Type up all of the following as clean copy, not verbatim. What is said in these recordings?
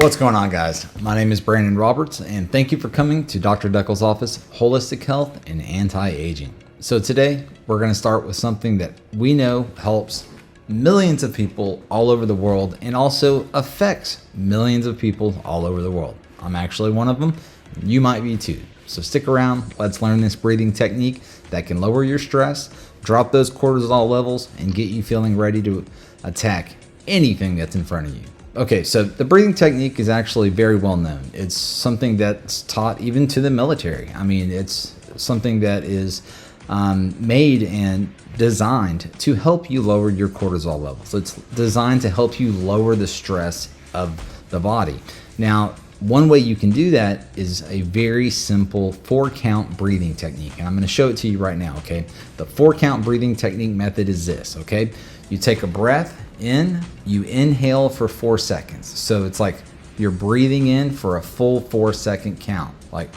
What's going on, guys? My name is Brandon Roberts, and thank you for coming to Dr. Deckel's office, Holistic Health and Anti-Aging. So today, we're going to start with something that we know helps millions of people all over the world and also affects millions of people all over the world. I'm actually one of them. You might be too. So stick around. Let's learn this breathing technique that can lower your stress, drop those cortisol levels, and get you feeling ready to attack anything that's in front of you. Okay, so the breathing technique is actually very well known. It's something that's taught even to the military. I mean, it's something that is made and designed to help you lower your cortisol levels. It's designed to help you lower the stress of the body. Now, one way you can do that is a very simple 4-count breathing technique. And I'm going to show it to you right now, okay? The 4-count breathing technique method is this, okay? You take a breath in, you inhale for 4 seconds. So it's like you're breathing in for a full 4-second count. Like,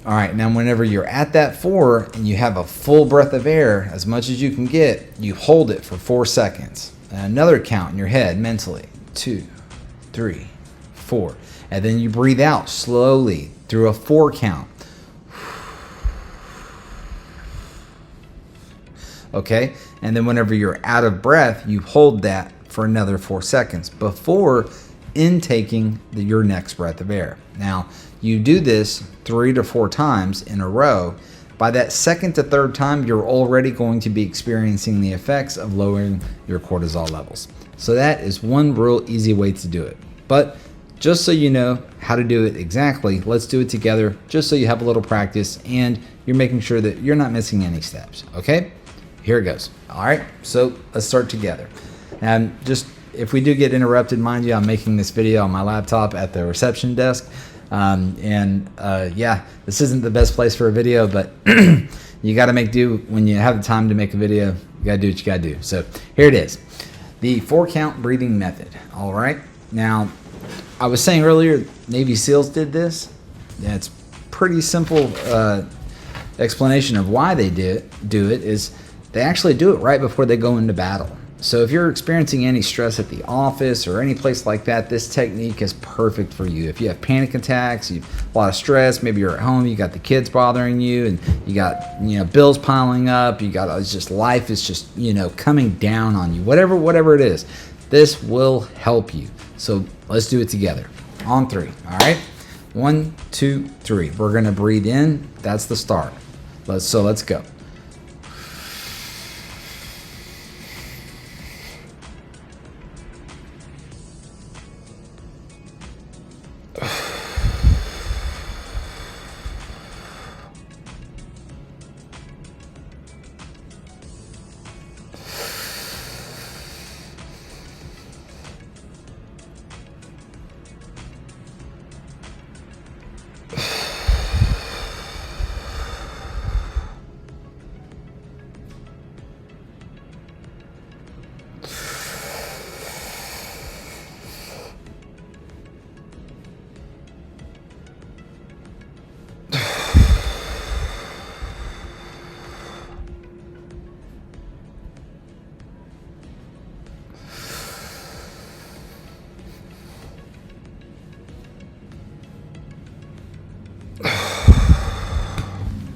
all right, now whenever you're at that 4 and you have a full breath of air, as much as you can get, you hold it for 4 seconds. And another count in your head mentally, 2, 3, 4. And then you breathe out slowly through a 4 count. Okay, and then whenever you're out of breath, you hold that for another 4 seconds before intaking your next breath of air. Now, you do this 3 to 4 times in a row. By that second to third time, you're already going to be experiencing the effects of lowering your cortisol levels. So that is one real easy way to do it. But just so you know how to do it exactly, let's do it together just so you have a little practice and you're making sure that you're not missing any steps, okay? Here it goes. All right, so let's start together. And just if we do get interrupted, mind you, I'm making this video on my laptop at the reception desk. Yeah, this isn't the best place for a video, but you got to make do when you have the time to make a video. You got to do what you got to do. So here it is, the 4-count breathing method. All right. Now, I was saying earlier, Navy SEALs did this. Yeah, it's pretty simple explanation of why they do it is they actually do it right before they go into battle. So if you're experiencing any stress at the office or any place like that, this technique is perfect for you. If you have panic attacks, you have a lot of stress, maybe you're at home, you got the kids bothering you, and you got bills piling up, you got it's just life is just coming down on you. Whatever it is, this will help you. So let's do it together on 3. All right, 1, 2, 3. We're gonna breathe in. That's the start. Let's go.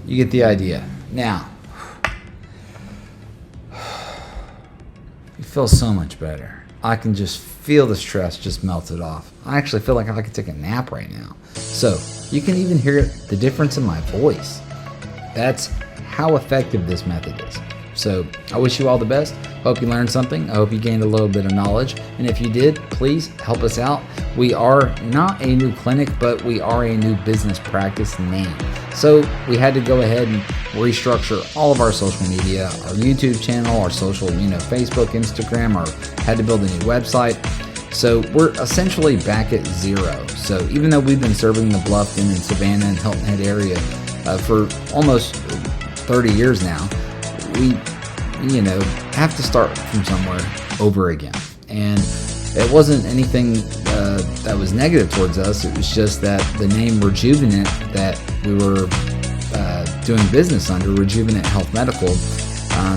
You get the idea. Now, you feel so much better. I can just feel the stress just melted off. I actually feel like I could take a nap right now. So you can even hear the difference in my voice. That's how effective this method is. So I wish you all the best. Hope you learned something. I hope you gained a little bit of knowledge. And if you did, please help us out. We are not a new clinic, but we are a new business practice name. So we had to go ahead and restructure all of our social media, our YouTube channel, our social, Facebook, Instagram, or had to build a new website. So we're essentially back at 0. So even though we've been serving the Bluffton and Savannah and Hilton Head area for almost 30 years now, we have to start from somewhere over again. And it wasn't anything that was negative towards us. It was just that the name Rejuvenant that we were doing business under, Rejuvenant Health Medical,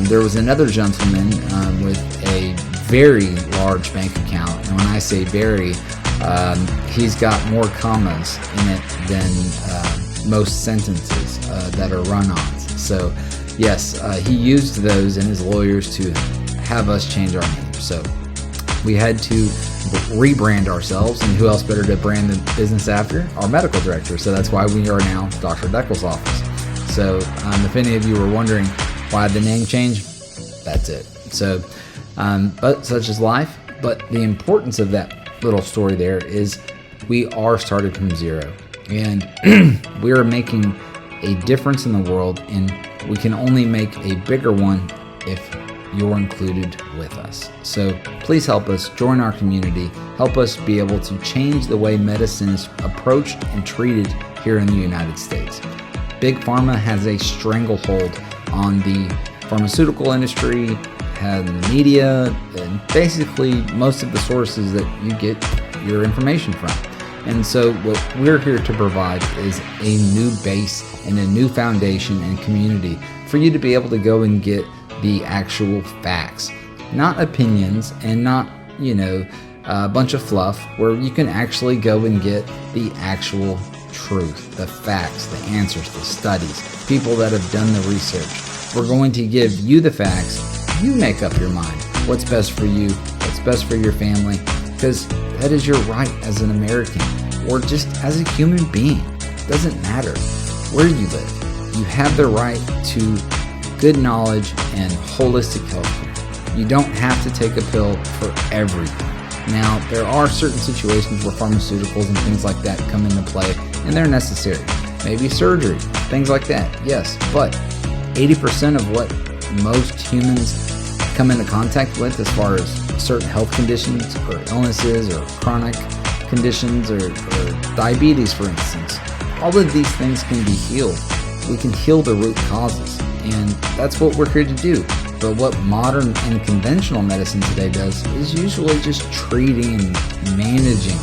there was another gentleman with a very large bank account. And when I say very, he's got more commas in it than most sentences that are run-ons. So yes, he used those and his lawyers to have us change our name. So we had to rebrand ourselves, and who else better to brand the business after? Our medical director. So that's why we are now Dr. Deckel's office. So if any of you were wondering why the name change, that's it. So, but such is life. But the importance of that little story there is we are started from zero, and we are making a difference in the world, and we can only make a bigger one if you're included with us. So please help us join our community, help us be able to change the way medicine is approached and treated here in the United States. Big Pharma has a stranglehold on the pharmaceutical industry, and the media, and basically most of the sources that you get your information from. And so what we're here to provide is a new base and a new foundation and community for you to be able to go and get the actual facts, not opinions and not, a bunch of fluff, where you can actually go and get the actual truth, the facts, the answers, the studies, people that have done the research. We're going to give you the facts. You make up your mind. What's best for you? What's best for your family? Because that is your right as an American, or just as a human being. It doesn't matter where you live. You have the right to good knowledge and holistic health care. You don't have to take a pill for everything. Now, there are certain situations where pharmaceuticals and things like that come into play, and they're necessary. Maybe surgery, things like that, yes. But 80% of what most humans come into contact with, as far as certain health conditions or illnesses or chronic conditions or diabetes, for instance, all of these things can be healed. We can heal the root causes, and that's what we're here to do. But what modern and conventional medicine today does is usually just treating and managing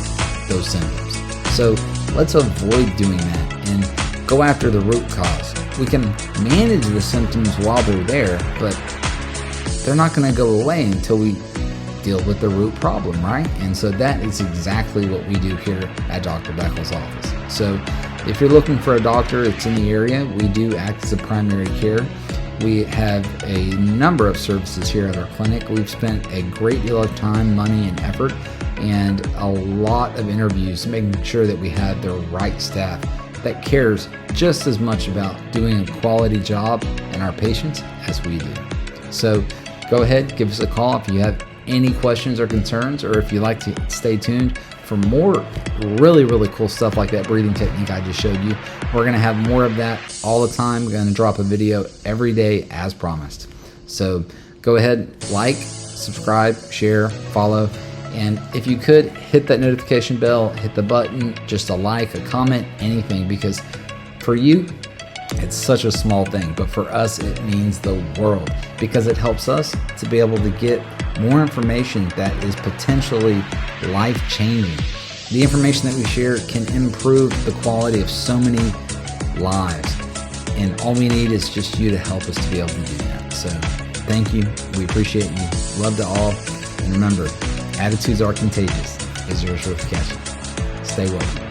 those symptoms. So let's avoid doing that and go after the root cause. We can manage the symptoms while they're there, but they're not going to go away until we deal with the root problem, right? And so that is exactly what we do here at Dr. Deckel's office. So if you're looking for a doctor that's in the area, we do act as a primary care. We have a number of services here at our clinic. We've spent a great deal of time, money, and effort, and a lot of interviews making sure that we have the right staff that cares just as much about doing a quality job and our patients as we do. So go ahead, give us a call if you have any questions or concerns, or if you'd like to stay tuned for more really, really cool stuff like that breathing technique I just showed you. We're going to have more of that all the time. We're going to drop a video every day as promised. So go ahead, like, subscribe, share, follow. And if you could, hit that notification bell, hit the button, just a like, a comment, anything, because for you, it's such a small thing, but for us, it means the world, because it helps us to be able to get more information that is potentially life-changing. The information that we share can improve the quality of so many lives, and all we need is just you to help us to be able to do that. So thank you. We appreciate you. Love to all. And remember, attitudes are contagious. Is yours worth catching? Stay well.